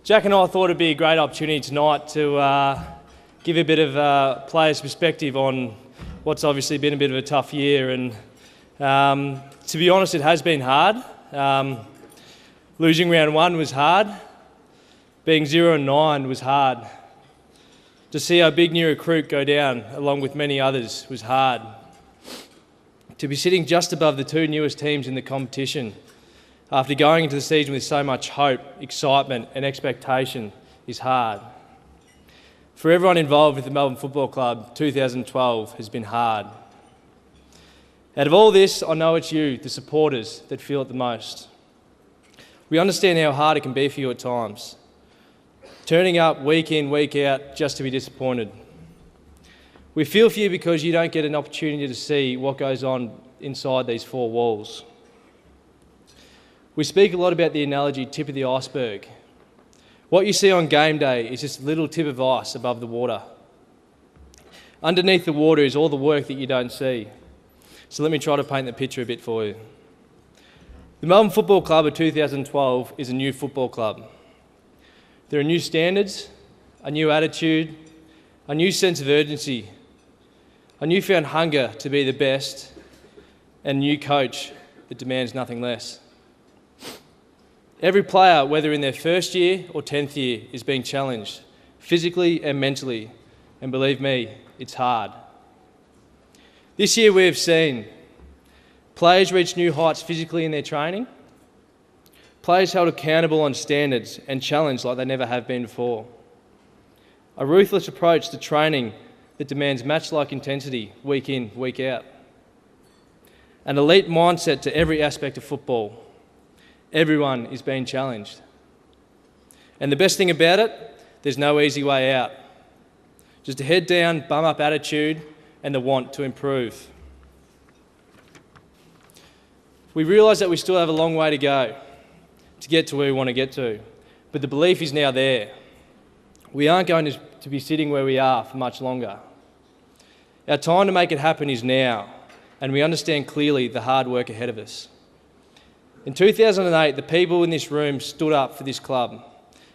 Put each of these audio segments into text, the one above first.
Jack and I thought it'd be a great opportunity tonight to give a bit of a player's perspective on what's obviously been a bit of a tough year. And to be honest, it has been hard. Losing round one was hard. Being 0-9 was hard. To see our big new recruit go down, along with many others, was hard. To be sitting just above the two newest teams in the competition after going into the season with so much hope, excitement and expectation is hard. For everyone involved with the Melbourne Football Club, 2012 has been hard. Out of all this, I know it's you, the supporters, that feel it the most. We understand how hard it can be for you at times, turning up week in, week out just to be disappointed. We feel for you because you don't get an opportunity to see what goes on inside these four walls. We speak a lot about the analogy tip of the iceberg. What you see on game day is just a little tip of ice above the water. Underneath the water is all the work that you don't see. So let me try to paint the picture a bit for you. The Melbourne Football Club of 2012 is a new football club. There are new standards, a new attitude, a new sense of urgency, a newfound hunger to be the best, and a new coach that demands nothing less. Every player, whether in their first year or 10th year, is being challenged, physically and mentally, and believe me, it's hard. This year we have seen players reach new heights physically in their training, players held accountable on standards and challenged like they never have been before. A ruthless approach to training that demands match-like intensity week in, week out. An elite mindset to every aspect of football. Everyone is being challenged. And the best thing about it, there's no easy way out. Just a head down, bum up attitude and the want to improve. We realise that we still have a long way to go to get to where we want to get to, but the belief is now there. We aren't going to be sitting where we are for much longer. Our time to make it happen is now, and we understand clearly the hard work ahead of us. In 2008, the people in this room stood up for this club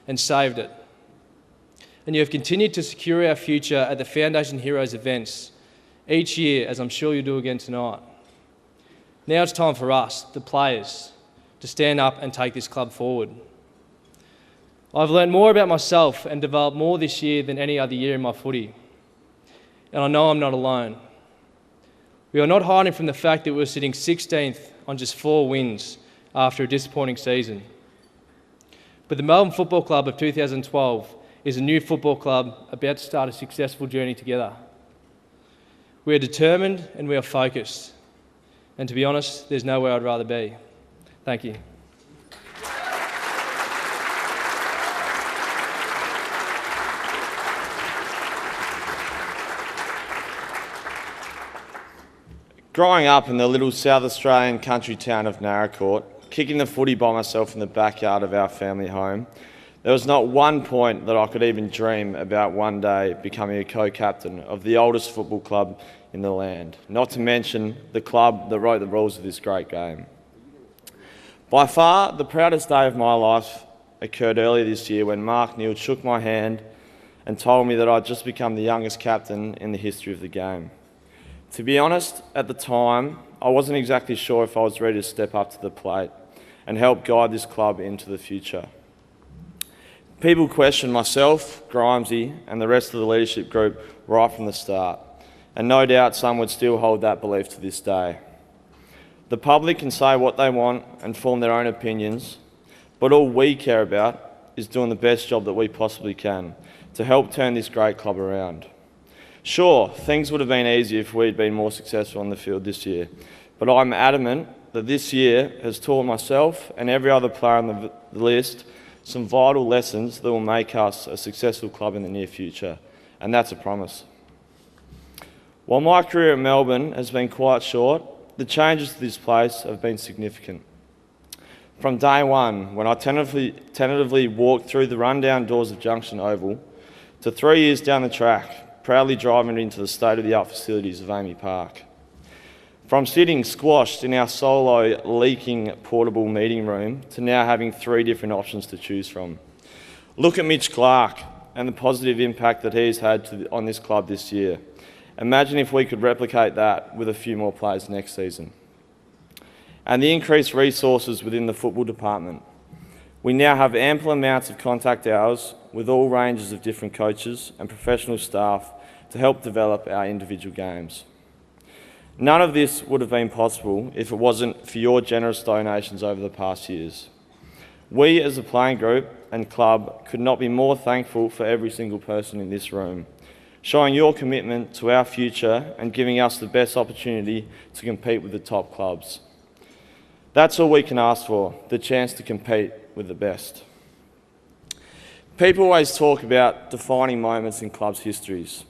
and saved it. And you have continued to secure our future at the Foundation Heroes events each year, as I'm sure you'll do again tonight. Now it's time for us, the players, to stand up and take this club forward. I've learned more about myself and developed more this year than any other year in my footy. And I know I'm not alone. We are not hiding from the fact that we're sitting 16th on just 4 wins after a disappointing season. But the Melbourne Football Club of 2012 is a new football club about to start a successful journey together. We are determined and we are focused. And to be honest, there's nowhere I'd rather be. Thank you. Growing up in the little South Australian country town of Narracourt, kicking the footy by myself in the backyard of our family home, there was not one point that I could even dream about one day becoming a co-captain of the oldest football club in the land, not to mention the club that wrote the rules of this great game. By far, the proudest day of my life occurred earlier this year when Mark Neal shook my hand and told me that I'd just become the youngest captain in the history of the game. To be honest, at the time, I wasn't exactly sure if I was ready to step up to the plate and help guide this club into the future. People questioned myself, Grimesy, and the rest of the leadership group right from the start, and no doubt some would still hold that belief to this day. The public can say what they want and form their own opinions, but all we care about is doing the best job that we possibly can to help turn this great club around. Sure, things would have been easier if we'd been more successful on the field this year, but I'm adamant that this year has taught myself and every other player on the list some vital lessons that will make us a successful club in the near future, and that's a promise. While my career at Melbourne has been quite short, the changes to this place have been significant. From day one, when I tentatively walked through the rundown doors of Junction Oval, to 3 years down the track, proudly driving into the state-of-the-art facilities of Amy Park. From sitting squashed in our solo, leaking portable meeting room to now having 3 different options to choose from. Look at Mitch Clark and the positive impact that he's had on this club this year. Imagine if we could replicate that with a few more players next season. And the increased resources within the football department. We now have ample amounts of contact hours with all ranges of different coaches and professional staff to help develop our individual games. None of this would have been possible if it wasn't for your generous donations over the past years. We as a playing group and club could not be more thankful for every single person in this room, showing your commitment to our future and giving us the best opportunity to compete with the top clubs. That's all we can ask for, the chance to compete with the best. People always talk about defining moments in clubs' histories,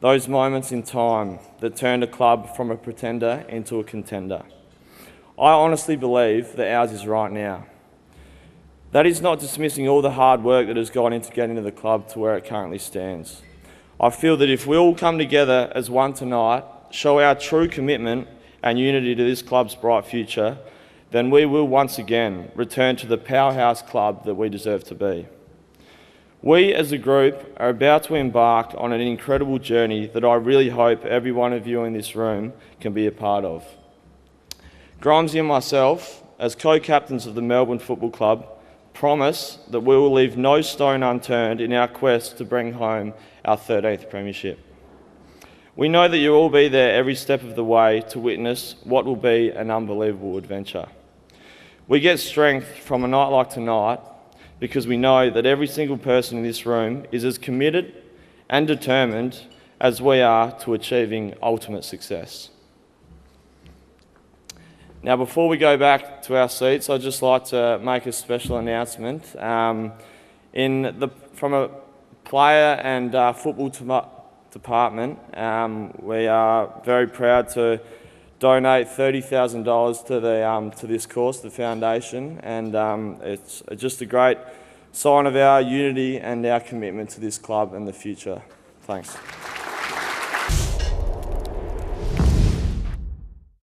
those moments in time that turned a club from a pretender into a contender. I honestly believe that ours is right now. That is not dismissing all the hard work that has gone into getting the club to where it currently stands. I feel that if we all come together as one tonight, show our true commitment and unity to this club's bright future, then we will once again return to the powerhouse club that we deserve to be. We as a group are about to embark on an incredible journey that I really hope every one of you in this room can be a part of. Grimesy and myself, as co-captains of the Melbourne Football Club, promise that we will leave no stone unturned in our quest to bring home our 13th premiership. We know that you'll all be there every step of the way to witness what will be an unbelievable adventure. We get strength from a night like tonight because we know that every single person in this room is as committed and determined as we are to achieving ultimate success. Now, before we go back to our seats, I'd just like to make a special announcement. From a player and football department, we are very proud to donate $30,000 to this cause, the foundation, and it's just a great sign of our unity and our commitment to this club and the future. Thanks.